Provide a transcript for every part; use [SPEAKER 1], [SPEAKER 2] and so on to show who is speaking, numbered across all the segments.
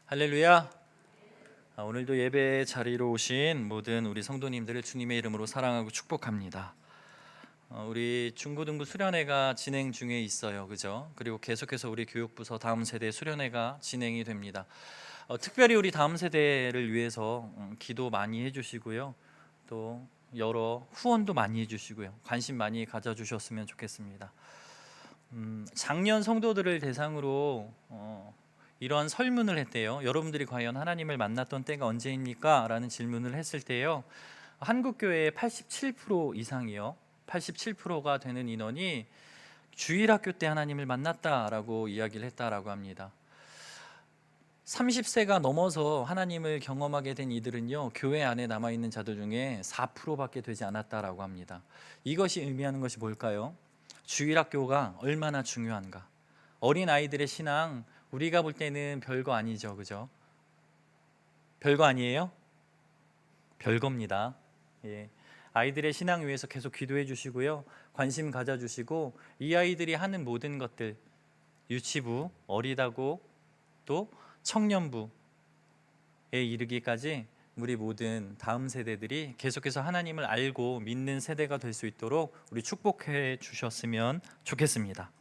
[SPEAKER 1] 할렐루야. 오늘도 예배 자리로 오신 모든 우리 성도님들을 주님의 이름으로 사랑하고 축복합니다. 우리 중고등부 수련회가 진행 중에 있어요, 그죠? 그리고 계속해서 우리 교육부서 다음 세대 수련회가 진행이 됩니다. 특별히 우리 다음 세대를 위해서 기도 많이 해주시고요, 또 여러 후원도 많이 해주시고요, 관심 많이 가져주셨으면 좋겠습니다. 작년 성도들을 대상으로 이러한 설문을 했대요. 여러분들이 과연 하나님을 만났던 때가 언제입니까? 라는 질문을 했을 때요, 한국교회의 87% 이상이요, 87%가 되는 인원이 주일학교 때 하나님을 만났다라고 이야기를 했다라고 합니다. 30세가 넘어서 하나님을 경험하게 된 이들은요, 교회 안에 남아있는 자들 중에 4%밖에 되지 않았다라고 합니다. 이것이 의미하는 것이 뭘까요? 주일학교가 얼마나 중요한가. 어린 아이들의 신앙, 우리가 볼 때는 별거 아니죠, 그죠? 별거 아니에요? 별겁니다. 예. 아이들의 신앙 위해서 계속 기도해 주시고요, 관심 가져주시고, 이 아이들이 하는 모든 것들, 유치부, 어리다고, 또 청년부에 이르기까지 우리 모든 다음 세대들이 계속해서 하나님을 알고 믿는 세대가 될 수 있도록 우리 축복해 주셨으면 좋겠습니다.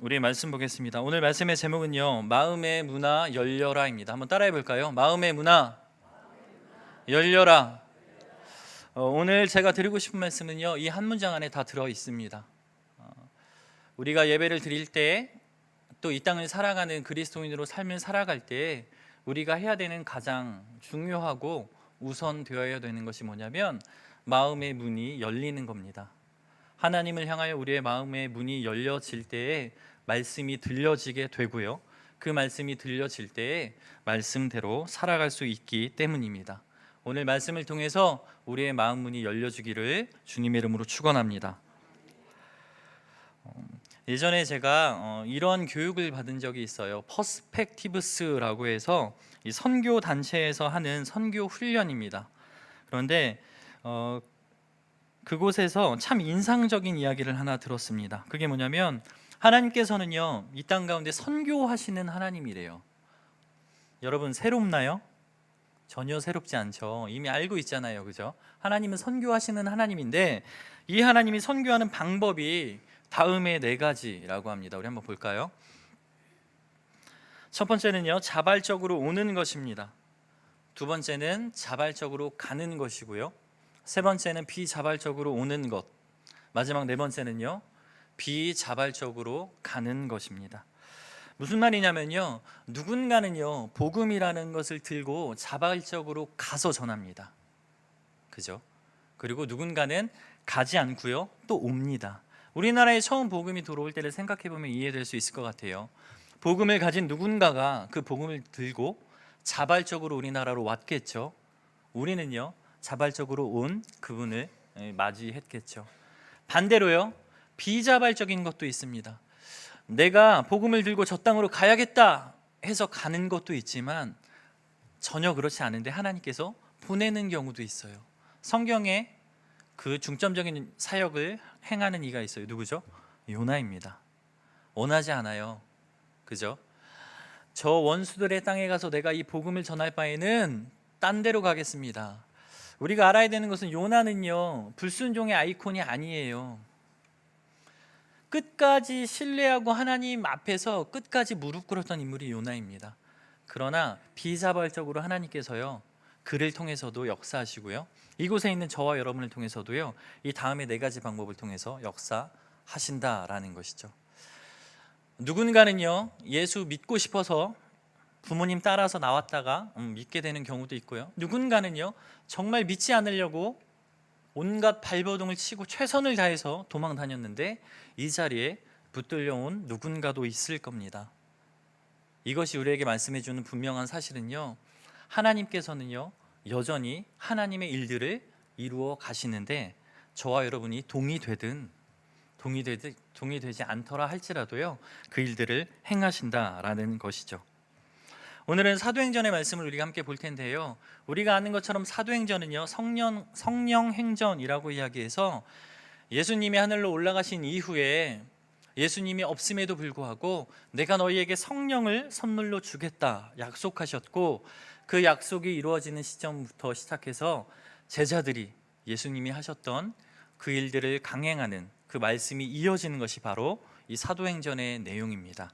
[SPEAKER 1] 우리 말씀 보겠습니다. 오늘 말씀의 제목은요, 마음의 문화 열려라입니다. 한번 따라해 볼까요? 마음의 문화 열려라. 오늘 제가 드리고 싶은 말씀은요, 이 한 문장 안에 다 들어 있습니다. 우리가 예배를 드릴 때, 또 이 땅을 살아가는 그리스도인으로 삶을 살아갈 때 우리가 해야 되는 가장 중요하고 우선 되어야 되는 것이 뭐냐면, 마음의 문이 열리는 겁니다. 하나님을 향하여 우리의 마음의 문이 열려질 때에 말씀이 들려지게 되고요, 그 말씀이 들려질 때에 말씀대로 살아갈 수 있기 때문입니다. 오늘 말씀을 통해서 우리의 마음 문이 열려주기를 주님의 이름으로 축원합니다. 예전에 제가 이런 교육을 받은 적이 있어요. 퍼스펙티브스라고 해서 이 선교 단체에서 하는 선교 훈련입니다. 그런데 그곳에서 참 인상적인 이야기를 하나 들었습니다. 그게 뭐냐면, 하나님께서는요, 이 땅 가운데 선교하시는 하나님이래요. 여러분, 새롭나요? 전혀 새롭지 않죠. 이미 알고 있잖아요, 그죠? 하나님은 선교하시는 하나님인데, 이 하나님이 선교하는 방법이 다음에 4가지라고 합니다. 우리 한번 볼까요? 첫 번째는요, 자발적으로 오는 것입니다. 두 번째는 자발적으로 가는 것이고요, 세 번째는 비자발적으로 오는 것, 마지막 4번째는요, 비자발적으로 가는 것입니다. 무슨 말이냐면요, 누군가는요, 복음이라는 것을 들고 자발적으로 가서 전합니다, 그죠? 그리고 누군가는 가지 않고요, 또 옵니다. 우리나라에 처음 복음이 들어올 때를 생각해 보면 이해될 수 있을 것 같아요. 복음을 가진 누군가가 그 복음을 들고 자발적으로 우리나라로 왔겠죠. 우리는요, 자발적으로 온 그분을 맞이했겠죠. 반대로요, 비자발적인 것도 있습니다. 내가 복음을 들고 저 땅으로 가야겠다 해서 가는 것도 있지만, 전혀 그렇지 않은데 하나님께서 보내는 경우도 있어요. 성경에 그 중점적인 사역을 행하는 이가 있어요. 누구죠? 요나입니다. 원하지 않아요, 그죠? 저 원수들의 땅에 가서 내가 이 복음을 전할 바에는 딴 데로 가겠습니다. 우리가 알아야 되는 것은, 요나는요, 불순종의 아이콘이 아니에요. 끝까지 신뢰하고 하나님 앞에서 끝까지 무릎 꿇었던 인물이 요나입니다. 그러나 비자발적으로 하나님께서요, 그를 통해서도 역사하시고요, 이곳에 있는 저와 여러분을 통해서도요, 이 다음에 4가지 방법을 통해서 역사하신다라는 것이죠. 누군가는요, 예수 믿고 싶어서 부모님 따라서 나왔다가 믿게 되는 경우도 있고요, 누군가는요, 정말 믿지 않으려고 온갖 발버둥을 치고 최선을 다해서 도망 다녔는데 이 자리에 붙들려온 누군가도 있을 겁니다. 이것이 우리에게 말씀해 주는 분명한 사실은요, 하나님께서는요, 여전히 하나님의 일들을 이루어 가시는데, 저와 여러분이 동의되든 동의되지 않더라 할지라도요, 그 일들을 행하신다라는 것이죠. 오늘은 사도행전의 말씀을 우리가 함께 볼 텐데요, 우리가 아는 것처럼 사도행전은요, 성령 행전이라고 이야기해서 예수님이 하늘로 올라가신 이후에 예수님이 없음에도 불구하고 내가 너희에게 성령을 선물로 주겠다 약속하셨고, 그 약속이 이루어지는 시점부터 시작해서 제자들이 예수님이 하셨던 그 일들을 강행하는 그 말씀이 이어지는 것이 바로 이 사도행전의 내용입니다.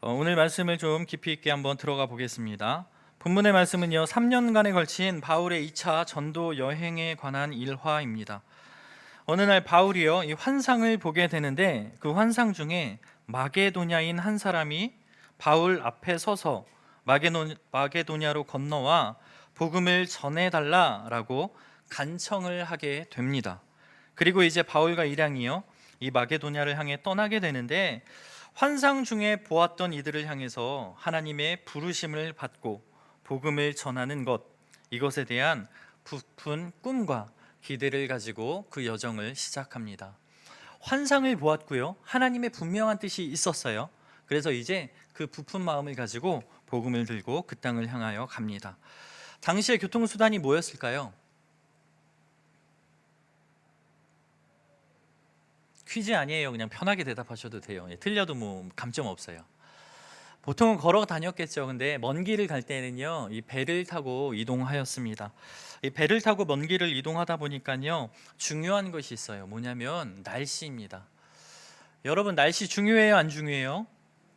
[SPEAKER 1] 오늘 말씀을 좀 깊이 있게 한번 들어가 보겠습니다. 본문의 말씀은요, 3년간에 걸친 바울의 2차 전도 여행에 관한 일화입니다. 어느 날 바울이요, 이 환상을 보게 되는데, 그 환상 중에 마게도냐인 한 사람이 바울 앞에 서서 마게도냐로 건너와 복음을 전해달라라고 간청을 하게 됩니다. 그리고 이제 바울과 일행이요, 이 마게도냐를 향해 떠나게 되는데, 환상 중에 보았던 이들을 향해서 하나님의 부르심을 받고 복음을 전하는 것, 이것에 대한 부푼 꿈과 기대를 가지고 그 여정을 시작합니다. 환상을 보았고요, 하나님의 분명한 뜻이 있었어요. 그래서 이제 그 부푼 마음을 가지고 복음을 들고 그 땅을 향하여 갑니다. 당시의 교통수단이 뭐였을까요? 퀴즈 아니에요. 그냥 편하게 대답하셔도 돼요. 틀려도 뭐 감점 없어요. 보통은 걸어 다녔겠죠. 근데 먼 길을 갈 때는요, 이 배를 타고 이동하였습니다. 이 배를 타고 먼 길을 이동하다 보니까요, 중요한 것이 있어요. 뭐냐면 날씨입니다. 여러분, 날씨 중요해요, 안 중요해요?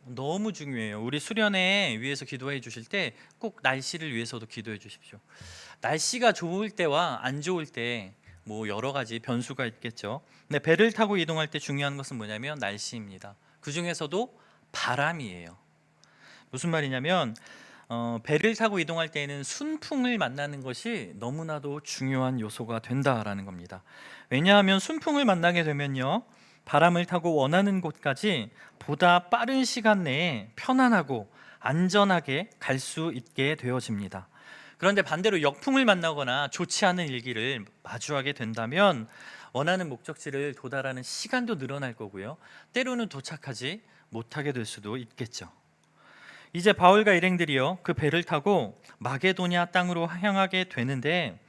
[SPEAKER 1] 너무 중요해요. 우리 수련회 위해서 기도해 주실 때 꼭 날씨를 위해서도 기도해 주십시오. 날씨가 좋을 때와 안 좋을 때 뭐 여러 가지 변수가 있겠죠. 근데 배를 타고 이동할 때 중요한 것은 뭐냐면 날씨입니다. 그 중에서도 바람이에요. 무슨 말이냐면 배를 타고 이동할 때에는 순풍을 만나는 것이 너무나도 중요한 요소가 된다라는 겁니다. 왜냐하면 순풍을 만나게 되면요, 바람을 타고 원하는 곳까지 보다 빠른 시간 내에 편안하고 안전하게 갈 수 있게 되어집니다. 그런데 반대로 역풍을 만나거나 좋지 않은 일기를 마주하게 된다면 원하는 목적지를 도달하는 시간도 늘어날 거고요, 때로는 도착하지 못하게 될 수도 있겠죠. 이제 바울과 일행들이요, 그 배를 타고 마게도냐 땅으로 향하게 되는데,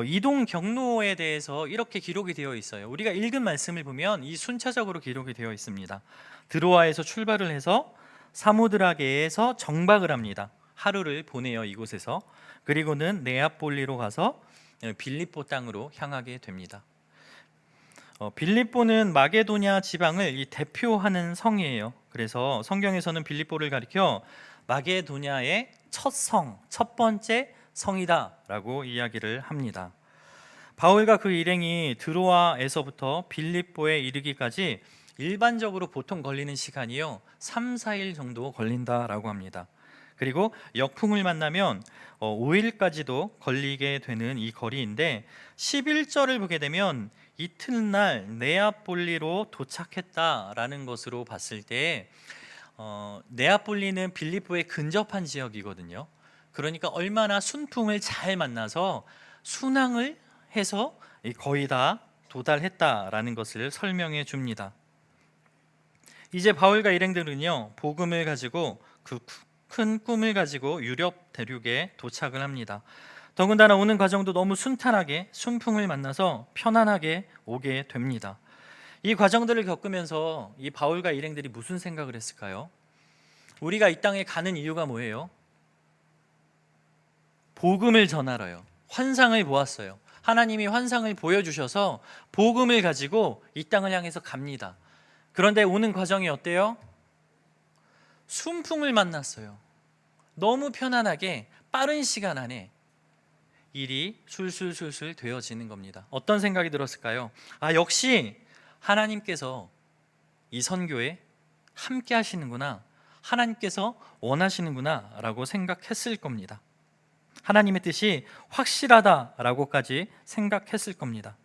[SPEAKER 1] 이동 경로에 대해서 이렇게 기록이 되어 있어요. 우리가 읽은 말씀을 보면 이 순차적으로 기록이 되어 있습니다. 드로아에서 출발을 해서 사모드라게에서 정박을 합니다. 하루를 보내요, 이곳에서. 그리고는 네아폴리로 가서 빌립보 땅으로 향하게 됩니다. 빌립보는 마게도냐 지방을 대표하는 성이에요. 그래서 성경에서는 빌립보를 가리켜 마게도냐의 첫 성, 첫 번째 성이다라고 이야기를 합니다. 바울과 그 일행이 드로아에서부터 빌립보에 이르기까지 일반적으로 보통 걸리는 시간이요, 3, 4일 정도 걸린다라고 합니다. 그리고 역풍을 만나면 5일까지도 걸리게 되는 이 거리인데, 11절을 보게 되면 이튿날 네아폴리로 도착했다라는 것으로 봤을 때 네아폴리는 빌립보에 근접한 지역이거든요. 그러니까 얼마나 순풍을 잘 만나서 순항을 해서 거의 다 도달했다라는 것을 설명해 줍니다. 이제 바울과 일행들은요, 복음을 가지고 그 큰 꿈을 가지고 유럽 대륙에 도착을 합니다. 더군다나 오는 과정도 너무 순탄하게 순풍을 만나서 편안하게 오게 됩니다. 이 과정들을 겪으면서 이 바울과 일행들이 무슨 생각을 했을까요? 우리가 이 땅에 가는 이유가 뭐예요? 복음을 전하러요. 환상을 보았어요. 하나님이 환상을 보여주셔서 복음을 가지고 이 땅을 향해서 갑니다. 그런데 오는 과정이 어때요? 순풍을 만났어요. 너무 편안하게 빠른 시간 안에 일이 술술술술 되어지는 겁니다. 어떤 생각이 들었을까요? 역시 하나님께서 이 선교에 함께 하시는구나, 하나님께서 원하시는구나 라고 생각했을 겁니다. 하나님의 뜻이 확실하다라고까지 생각했을 겁니다.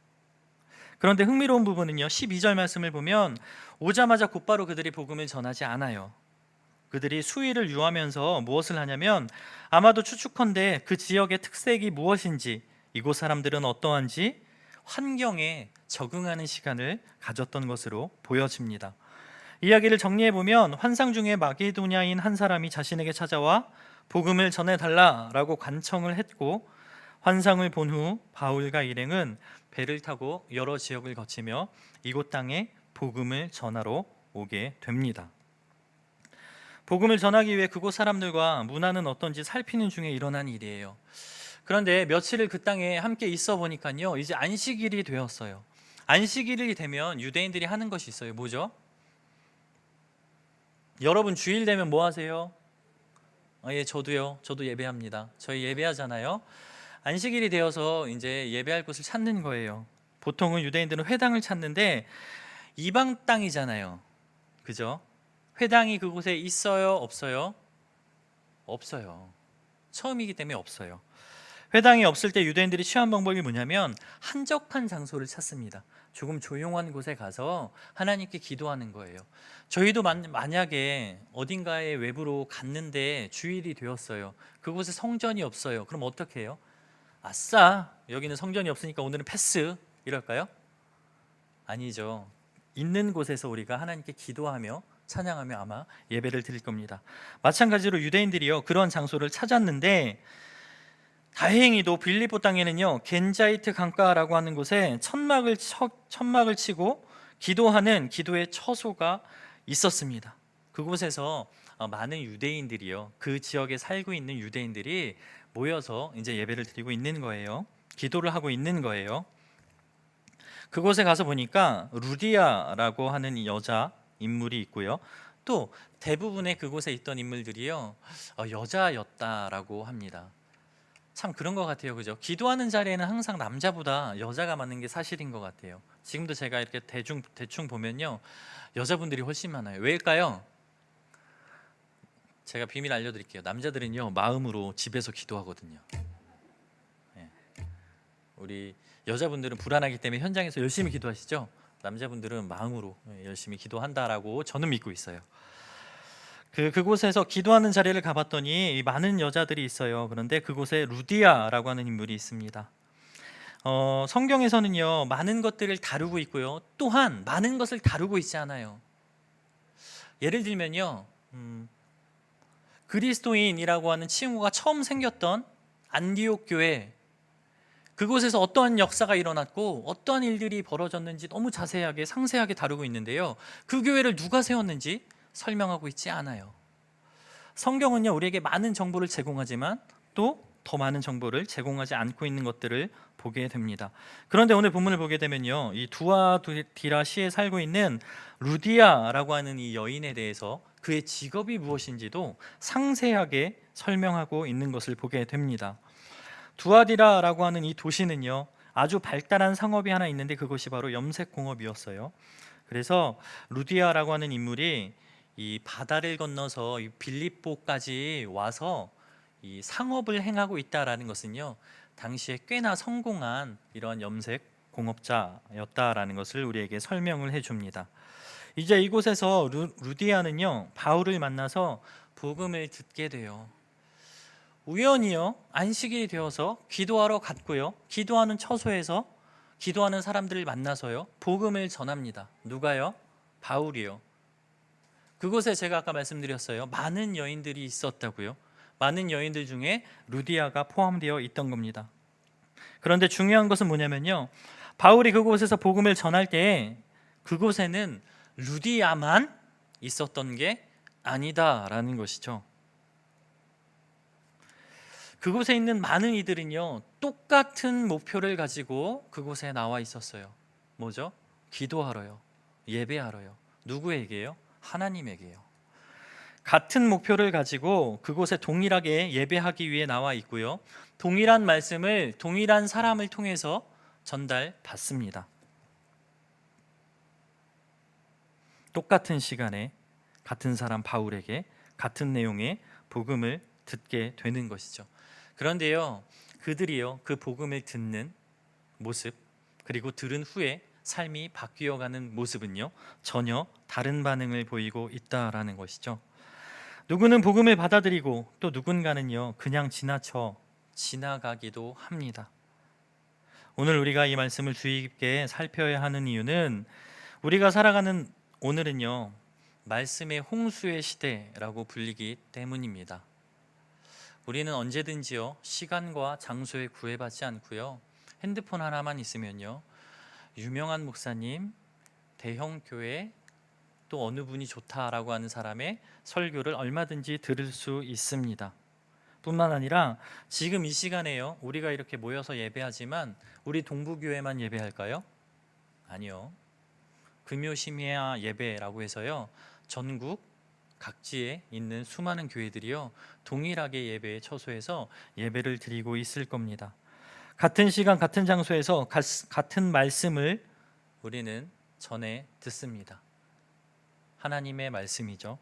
[SPEAKER 1] 그런데 흥미로운 부분은요, 12절 말씀을 보면 오자마자 곧바로 그들이 복음을 전하지 않아요. 그들이 수위를 유하면서 무엇을 하냐면, 아마도 추측컨대 그 지역의 특색이 무엇인지, 이곳 사람들은 어떠한지 환경에 적응하는 시간을 가졌던 것으로 보여집니다. 이야기를 정리해보면 환상 중에 마게도냐인 한 사람이 자신에게 찾아와 복음을 전해달라라고 간청을 했고, 환상을 본 후 바울과 일행은 배를 타고 여러 지역을 거치며 이곳 땅에 복음을 전하러 오게 됩니다. 복음을 전하기 위해 그곳 사람들과 문화는 어떤지 살피는 중에 일어난 일이에요. 그런데 며칠을 그 땅에 함께 있어 보니까요, 이제 안식일이 되었어요. 안식일이 되면 유대인들이 하는 것이 있어요. 뭐죠? 여러분 주일 되면 뭐 하세요? 예, 저도요. 저도 예배합니다. 저희 예배하잖아요. 안식일이 되어서 이제 예배할 곳을 찾는 거예요. 보통은 유대인들은 회당을 찾는데 이방 땅이잖아요. 그죠? 회당이 그곳에 있어요? 없어요? 없어요. 처음이기 때문에 없어요. 회당이 없을 때 유대인들이 취한 방법이 뭐냐면 한적한 장소를 찾습니다. 조금 조용한 곳에 가서 하나님께 기도하는 거예요. 저희도 만약에 어딘가에 외부로 갔는데 주일이 되었어요. 그곳에 성전이 없어요. 그럼 어떻게 해요? 아싸, 여기는 성전이 없으니까 오늘은 패스 이럴까요? 아니죠. 있는 곳에서 우리가 하나님께 기도하며 찬양하며 아마 예배를 드릴 겁니다. 마찬가지로 유대인들이요, 그런 장소를 찾았는데 다행히도 빌립보 땅에는요, 겐자이트 강가라고 하는 곳에 천막을 치고 기도하는 기도의 처소가 있었습니다. 그곳에서 많은 유대인들이요, 그 지역에 살고 있는 유대인들이 모여서 이제 예배를 드리고 있는 거예요. 기도를 하고 있는 거예요. 그곳에 가서 보니까 루디아라고 하는 여자 인물이 있고요. 또 대부분의 그곳에 있던 인물들이요, 여자였다라고 합니다. 참 그런 것 같아요, 그죠? 기도하는 자리에는 항상 남자보다 여자가 많은 게 사실인 것 같아요. 지금도 제가 이렇게 대충 보면요, 여자분들이 훨씬 많아요. 왜일까요? 제가 비밀 알려드릴게요. 남자들은요, 마음으로 집에서 기도하거든요. 네. 우리 여자분들은 불안하기 때문에 현장에서 열심히 기도하시죠. 남자분들은 마음으로 열심히 기도한다라고 저는 믿고 있어요. 그곳에서 기도하는 자리를 가봤더니 많은 여자들이 있어요. 그런데 그곳에 루디아라고 하는 인물이 있습니다. 성경에서는요, 많은 것들을 다루고 있고요, 또한 많은 것을 다루고 있지 않아요. 예를 들면요, 그리스도인이라고 하는 칭호가 처음 생겼던 안디옥 교회, 그곳에서 어떠한 역사가 일어났고 어떠한 일들이 벌어졌는지 너무 자세하게 상세하게 다루고 있는데요, 그 교회를 누가 세웠는지 설명하고 있지 않아요. 성경은요, 우리에게 많은 정보를 제공하지만 또 더 많은 정보를 제공하지 않고 있는 것들을 보게 됩니다. 그런데 오늘 본문을 보게 되면요, 이 두아디라시에 살고 있는 루디아라고 하는 이 여인에 대해서 그의 직업이 무엇인지도 상세하게 설명하고 있는 것을 보게 됩니다. 두아디라라고 하는 이 도시는요, 아주 발달한 상업이 하나 있는데 그것이 바로 염색공업이었어요. 그래서 루디아라고 하는 인물이 이 바다를 건너서 이 빌립보까지 와서 이 상업을 행하고 있다라는 것은요, 당시에 꽤나 성공한 이러한 염색 공업자였다라는 것을 우리에게 설명을 해줍니다. 이제 이곳에서 루디아는요, 바울을 만나서 복음을 듣게 돼요. 우연히요, 안식일이 되어서 기도하러 갔고요, 기도하는 처소에서 기도하는 사람들을 만나서요, 복음을 전합니다. 누가요? 바울이요. 그곳에 제가 아까 말씀드렸어요, 많은 여인들이 있었다고요. 많은 여인들 중에 루디아가 포함되어 있던 겁니다. 그런데 중요한 것은 뭐냐면요, 바울이 그곳에서 복음을 전할 때 그곳에는 루디아만 있었던 게 아니다라는 것이죠. 그곳에 있는 많은 이들은요, 똑같은 목표를 가지고 그곳에 나와 있었어요. 뭐죠? 기도하러요, 예배하러요. 누구에게요? 하나님에게요. 같은 목표를 가지고 그곳에 동일하게 예배하기 위해 나와 있고요, 동일한 말씀을 동일한 사람을 통해서 전달받습니다. 똑같은 시간에 같은 사람 바울에게 같은 내용의 복음을 듣게 되는 것이죠. 그런데요, 그들이요, 그 복음을 듣는 모습, 그리고 들은 후에 삶이 바뀌어가는 모습은요, 전혀 다른 반응을 보이고 있다라는 것이죠. 누구는 복음을 받아들이고 또 누군가는요, 그냥 지나가기도 합니다. 오늘 우리가 이 말씀을 주의 깊게 살펴야 하는 이유는 우리가 살아가는 오늘은요, 말씀의 홍수의 시대라고 불리기 때문입니다. 우리는 언제든지요, 시간과 장소에 구애받지 않고요, 핸드폰 하나만 있으면요, 유명한 목사님, 대형 교회, 또 어느 분이 좋다라고 하는 사람의 설교를 얼마든지 들을 수 있습니다. 뿐만 아니라 지금 이 시간에요, 우리가 이렇게 모여서 예배하지만 우리 동부교회만 예배할까요? 아니요. 금요심야 예배라고 해서요, 전국 각지에 있는 수많은 교회들이요, 동일하게 예배에 처소해서 예배를 드리고 있을 겁니다. 같은 시간 같은 장소에서 같은 말씀을 우리는 전해 듣습니다. 하나님의 말씀이죠.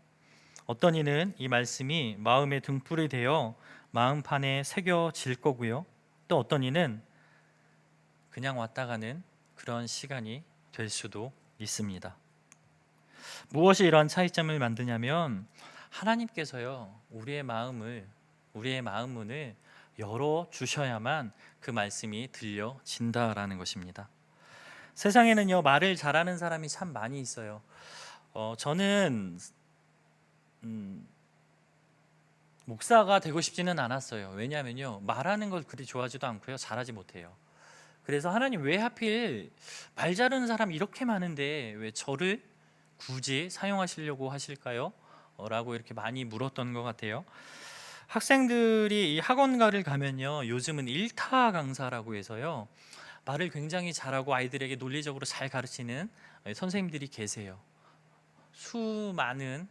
[SPEAKER 1] 어떤 이는 이 말씀이 마음의 등불이 되어 마음판에 새겨질 거고요, 또 어떤 이는 그냥 왔다 가는 그런 시간이 될 수도 있습니다. 무엇이 이러한 차이점을 만드냐면, 하나님께서요, 우리의 마음 문을 열어 주셔야만 그 말씀이 들려진다라는 것입니다. 세상에는요, 말을 잘하는 사람이 참 많이 있어요. 저는 목사가 되고 싶지는 않았어요. 왜냐하면요, 말하는 걸 그리 좋아하지도 않고요, 잘하지 못해요. 그래서 하나님, 왜 하필 말 잘하는 사람 이렇게 많은데 왜 저를 굳이 사용하시려고 하실까요? 라고 이렇게 많이 물었던 것 같아요. 학생들이 이 학원가를 가면요, 요즘은 일타 강사라고 해서요, 말을 굉장히 잘하고 아이들에게 논리적으로 잘 가르치는 선생님들이 계세요. 수많은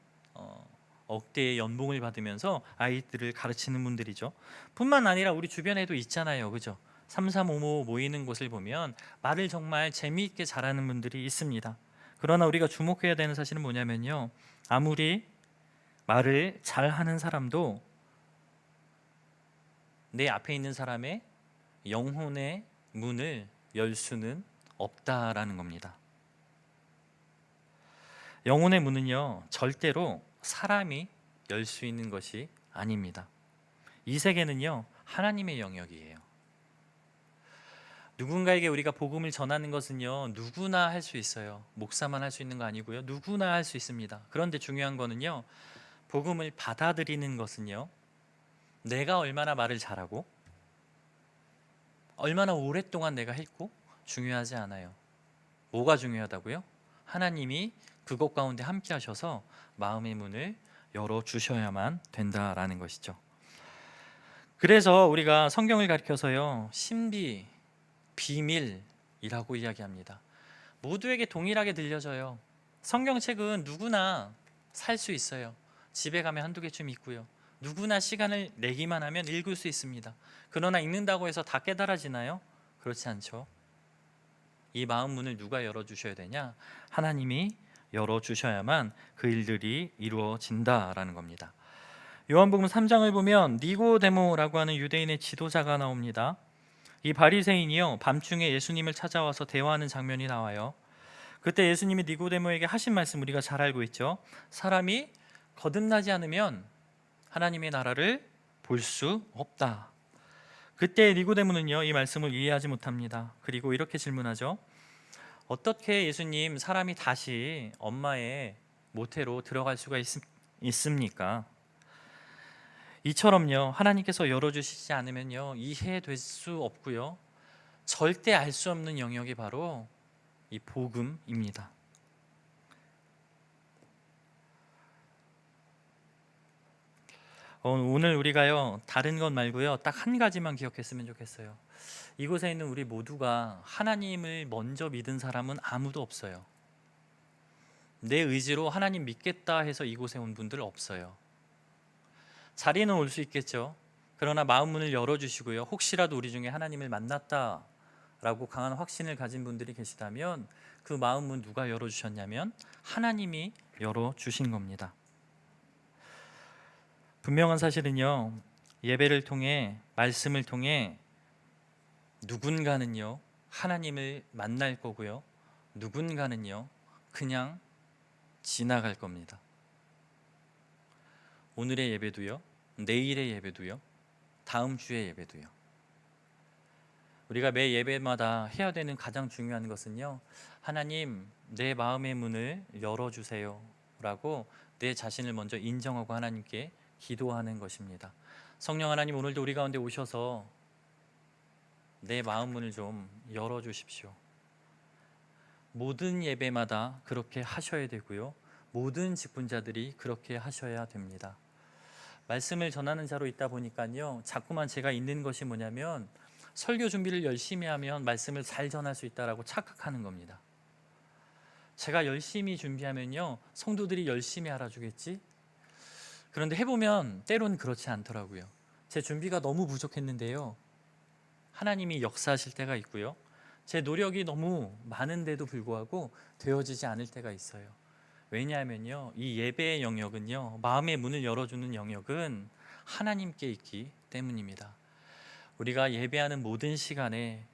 [SPEAKER 1] 억대의 연봉을 받으면서 아이들을 가르치는 분들이죠. 뿐만 아니라 우리 주변에도 있잖아요, 그죠? 3355 모이는 곳을 보면 말을 정말 재미있게 잘하는 분들이 있습니다. 그러나 우리가 주목해야 되는 사실은 뭐냐면요, 아무리 말을 잘하는 사람도 내 앞에 있는 사람의 영혼의 문을 열 수는 없다라는 겁니다. 영혼의 문은요, 절대로 사람이 열 수 있는 것이 아닙니다. 이 세계는요, 하나님의 영역이에요. 누군가에게 우리가 복음을 전하는 것은요, 누구나 할 수 있어요. 목사만 할 수 있는 거 아니고요, 누구나 할 수 있습니다. 그런데 중요한 거는요, 복음을 받아들이는 것은요, 내가 얼마나 말을 잘하고 얼마나 오랫동안 내가 했고 중요하지 않아요. 뭐가 중요하다고요? 하나님이 그것 가운데 함께 하셔서 마음의 문을 열어주셔야만 된다라는 것이죠. 그래서 우리가 성경을 가리켜서요, 신비, 비밀이라고 이야기합니다. 모두에게 동일하게 들려져요. 성경책은 누구나 살 수 있어요. 집에 가면 한두 개쯤 있고요, 누구나 시간을 내기만 하면 읽을 수 있습니다. 그러나 읽는다고 해서 다 깨달아지나요? 그렇지 않죠. 이 마음 문을 누가 열어주셔야 되냐? 하나님이 열어주셔야만 그 일들이 이루어진다라는 겁니다. 요한복음 3장을 보면 니고데모라고 하는 유대인의 지도자가 나옵니다. 이 바리새인이요, 밤중에 예수님을 찾아와서 대화하는 장면이 나와요. 그때 예수님이 니고데모에게 하신 말씀 우리가 잘 알고 있죠. 사람이 거듭나지 않으면 하나님의 나라를 볼 수 없다. 그때 니고데모는요, 이 말씀을 이해하지 못합니다. 그리고 이렇게 질문하죠. 어떻게 예수님, 사람이 다시 엄마의 모태로 들어갈 수가 있습니까? 이처럼요, 하나님께서 열어주시지 않으면요, 이해될 수 없고요, 절대 알 수 없는 영역이 바로 이 복음입니다. 오늘 우리가요, 다른 것 말고요, 딱 한 가지만 기억했으면 좋겠어요. 이곳에 있는 우리 모두가 하나님을 먼저 믿은 사람은 아무도 없어요. 내 의지로 하나님 믿겠다 해서 이곳에 온 분들 없어요. 자리는 올 수 있겠죠. 그러나 마음 문을 열어주시고요, 혹시라도 우리 중에 하나님을 만났다라고 강한 확신을 가진 분들이 계시다면 그 마음 문 누가 열어주셨냐면 하나님이 열어주신 겁니다. 분명한 사실은요, 예배를 통해, 말씀을 통해 누군가는요, 하나님을 만날 거고요, 누군가는요, 그냥 지나갈 겁니다. 오늘의 예배도요, 내일의 예배도요, 다음 주의 예배도요. 우리가 매 예배마다 해야 되는 가장 중요한 것은요, 하나님, 내 마음의 문을 열어주세요 라고 내 자신을 먼저 인정하고 하나님께 기도하는 것입니다. 성령 하나님, 오늘도 우리 가운데 오셔서 내 마음 문을 좀 열어 주십시오. 모든 예배마다 그렇게 하셔야 되고요. 모든 직분자들이 그렇게 하셔야 됩니다. 말씀을 전하는 자로 있다 보니까요, 자꾸만 제가 있는 것이 뭐냐면 설교 준비를 열심히 하면 말씀을 잘 전할 수 있다라고 착각하는 겁니다. 제가 열심히 준비하면요, 성도들이 열심히 알아주겠지? 그런데 해보면 때로는 그렇지 않더라고요. 제 준비가 너무 부족했는데요, 하나님이 역사하실 때가 있고요, 제 노력이 너무 많은데도 불구하고 되어지지 않을 때가 있어요. 왜냐하면요, 이 예배의 영역은요, 마음의 문을 열어주는 영역은 하나님께 있기 때문입니다. 우리가 예배하는 모든 시간에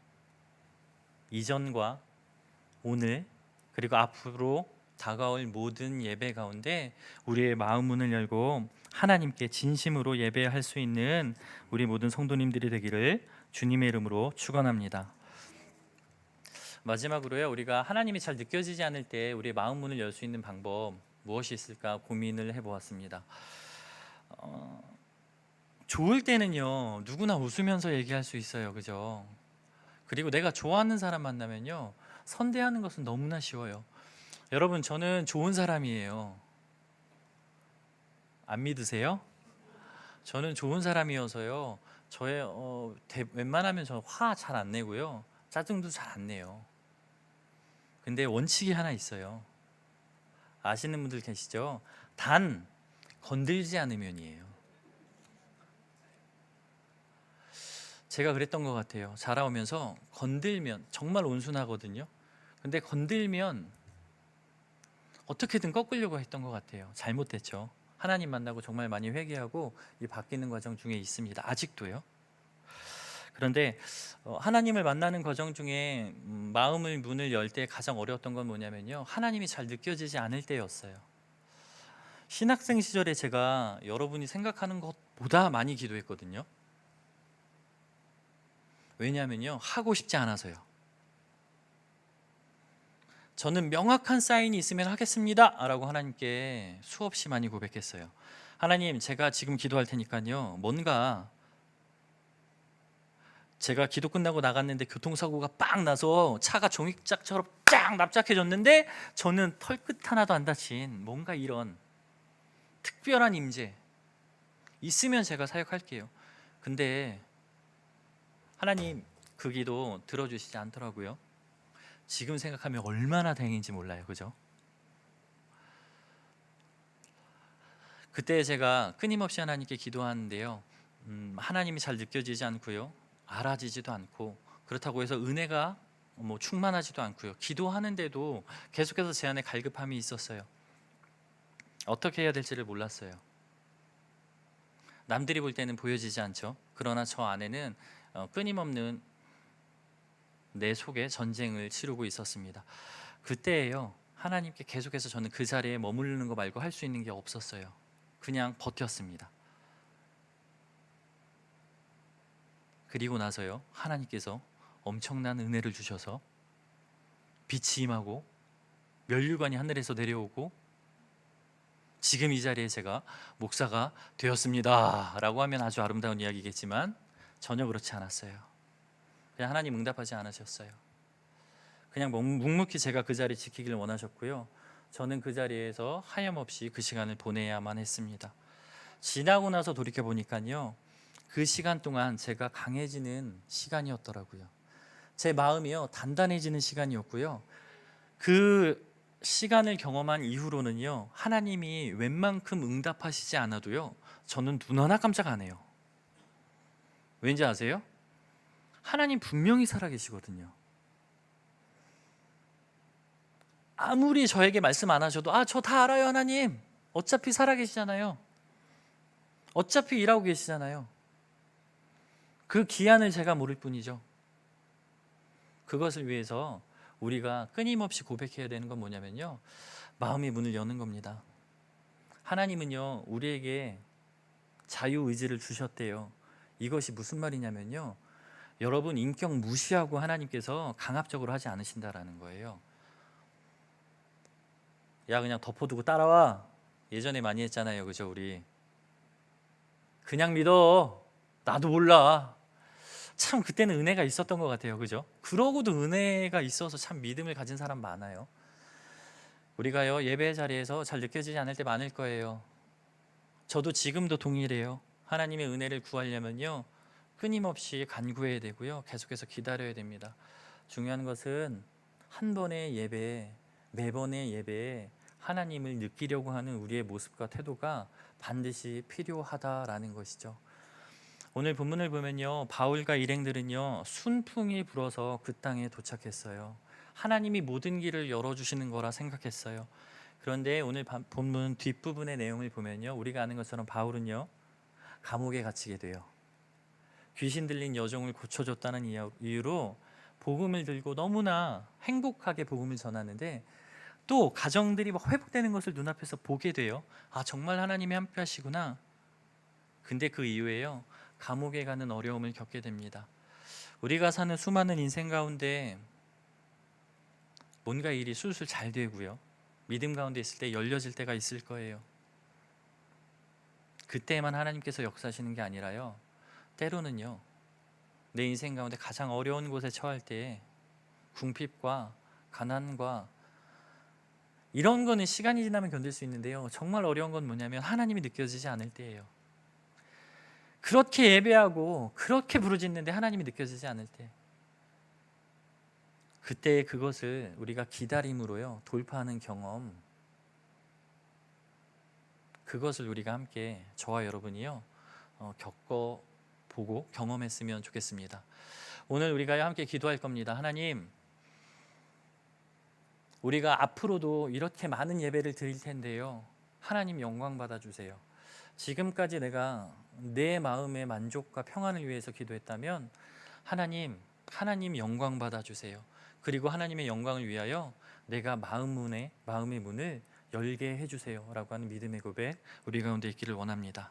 [SPEAKER 1] 이전과 오늘 그리고 앞으로 다가올 모든 예배 가운데 우리의 마음 문을 열고 하나님께 진심으로 예배할 수 있는 우리 모든 성도님들이 되기를 주님의 이름으로 축원합니다. 마지막으로요, 우리가 하나님이 잘 느껴지지 않을 때 우리의 마음 문을 열 수 있는 방법 무엇이 있을까 고민을 해보았습니다. 좋을 때는요, 누구나 웃으면서 얘기할 수 있어요, 그죠? 그리고 내가 좋아하는 사람 만나면요, 선대하는 것은 너무나 쉬워요. 여러분, 저는 좋은 사람이에요. 안 믿으세요? 저는 좋은 사람이어서요, 저의 웬만하면 저 화 잘 안 내고요, 짜증도 잘 안 내요. 근데 원칙이 하나 있어요. 아시는 분들 계시죠? 단 건들지 않으면이에요. 제가 그랬던 것 같아요. 자라오면서 건들면 정말 온순하거든요. 근데 건들면 어떻게든 꺾으려고 했던 것 같아요. 잘못됐죠. 하나님 만나고 정말 많이 회개하고 이 바뀌는 과정 중에 있습니다. 아직도요. 그런데 하나님을 만나는 과정 중에 마음을 문을 열 때 가장 어려웠던 건 뭐냐면요, 하나님이 잘 느껴지지 않을 때였어요. 신학생 시절에 제가 여러분이 생각하는 것보다 많이 기도했거든요. 왜냐하면요, 하고 싶지 않아서요. 저는 명확한 사인이 있으면 하겠습니다 라고 하나님께 수없이 많이 고백했어요. 하나님, 제가 지금 기도할 테니까요, 뭔가 제가 기도 끝나고 나갔는데 교통사고가 빵 나서 차가 종이짝처럼 쫙 납작해졌는데 저는 털끝 하나도 안 다친 뭔가 이런 특별한 임재 있으면 제가 사역할게요. 근데 하나님 그 기도 들어주시지 않더라고요. 지금 생각하면 얼마나 다행인지 몰라요, 그죠? 그때 제가 끊임없이 하나님께 기도하는데요, 하나님이 잘 느껴지지 않고요, 알아지지도 않고, 그렇다고 해서 은혜가 충만하지도 않고요, 기도하는데도 계속해서 제 안에 갈급함이 있었어요. 어떻게 해야 될지를 몰랐어요. 남들이 볼 때는 보여지지 않죠. 그러나 저 안에는 끊임없는 내 속에 전쟁을 치르고 있었습니다. 그때예요, 하나님께 계속해서 저는 그 자리에 머무르는 거 말고 할 수 있는 게 없었어요. 그냥 버텼습니다. 그리고 나서요, 하나님께서 엄청난 은혜를 주셔서 빛이 임하고 멸류관이 하늘에서 내려오고 지금 이 자리에 제가 목사가 되었습니다 라고 하면 아주 아름다운 이야기겠지만 전혀 그렇지 않았어요. 그냥 하나님 응답하지 않으셨어요. 그냥 묵묵히 제가 그 자리 지키기를 원하셨고요, 저는 그 자리에서 하염없이 그 시간을 보내야만 했습니다. 지나고 나서 돌이켜 보니까요, 그 시간 동안 제가 강해지는 시간이었더라고요. 제 마음이요, 단단해지는 시간이었고요, 그 시간을 경험한 이후로는요, 하나님이 웬만큼 응답하시지 않아도요, 저는 눈 하나 깜짝 안 해요. 왠지 아세요? 하나님 분명히 살아계시거든요. 아무리 저에게 말씀 안 하셔도 저 다 알아요 하나님, 어차피 살아계시잖아요, 어차피 일하고 계시잖아요. 그 기한을 제가 모를 뿐이죠. 그것을 위해서 우리가 끊임없이 고백해야 되는 건 뭐냐면요, 마음의 문을 여는 겁니다. 하나님은요, 우리에게 자유의지를 주셨대요. 이것이 무슨 말이냐면요, 여러분 인격 무시하고 하나님께서 강압적으로 하지 않으신다라는 거예요. 야, 그냥 덮어두고 따라와, 예전에 많이 했잖아요, 그죠? 우리 그냥 믿어, 나도 몰라. 참 그때는 은혜가 있었던 것 같아요. 그죠? 그러고도 은혜가 있어서 참 믿음을 가진 사람 많아요. 우리가요, 예배 자리에서 잘 느껴지지 않을 때 많을 거예요. 저도 지금도 동일해요. 하나님의 은혜를 구하려면요, 끊임없이 간구해야 되고요, 계속해서 기다려야 됩니다. 중요한 것은 한 번의 예배에, 매번의 예배에 하나님을 느끼려고 하는 우리의 모습과 태도가 반드시 필요하다라는 것이죠. 오늘 본문을 보면요, 바울과 일행들은요, 순풍이 불어서 그 땅에 도착했어요. 하나님이 모든 길을 열어주시는 거라 생각했어요. 그런데 오늘 본문 뒷부분의 내용을 보면요, 우리가 아는 것처럼 바울은요, 감옥에 갇히게 돼요. 귀신 들린 여종을 고쳐줬다는 이유로 복음을 들고 너무나 행복하게 복음을 전하는데, 또 가정들이 막 회복되는 것을 눈앞에서 보게 돼요. 아, 정말 하나님이 함께 하시구나. 근데 그 이후에요, 감옥에 가는 어려움을 겪게 됩니다. 우리가 사는 수많은 인생 가운데 뭔가 일이 술술 잘 되고요, 믿음 가운데 있을 때 열려질 때가 있을 거예요. 그때만 하나님께서 역사하시는 게 아니라요, 때로는요, 내 인생 가운데 가장 어려운 곳에 처할 때 궁핍과 가난과 이런 거는 시간이 지나면 견딜 수 있는데요, 정말 어려운 건 뭐냐면 하나님이 느껴지지 않을 때예요. 그렇게 예배하고 그렇게 부르짖는데 하나님이 느껴지지 않을 때, 그때 그것을 우리가 기다림으로요 돌파하는 경험, 그것을 우리가 함께, 저와 여러분이요 겪어보고 경험했으면 좋겠습니다. 오늘 우리가 함께 기도할 겁니다. 하나님, 우리가 앞으로도 이렇게 많은 예배를 드릴 텐데요, 하나님 영광 받아주세요. 지금까지 내가 내 마음의 만족과 평안을 위해서 기도했다면 하나님 영광 받아주세요. 그리고 하나님의 영광을 위하여 내가 마음의 문을 열게 해주세요 라고 하는 믿음의 고백 우리 가운데 있기를 원합니다.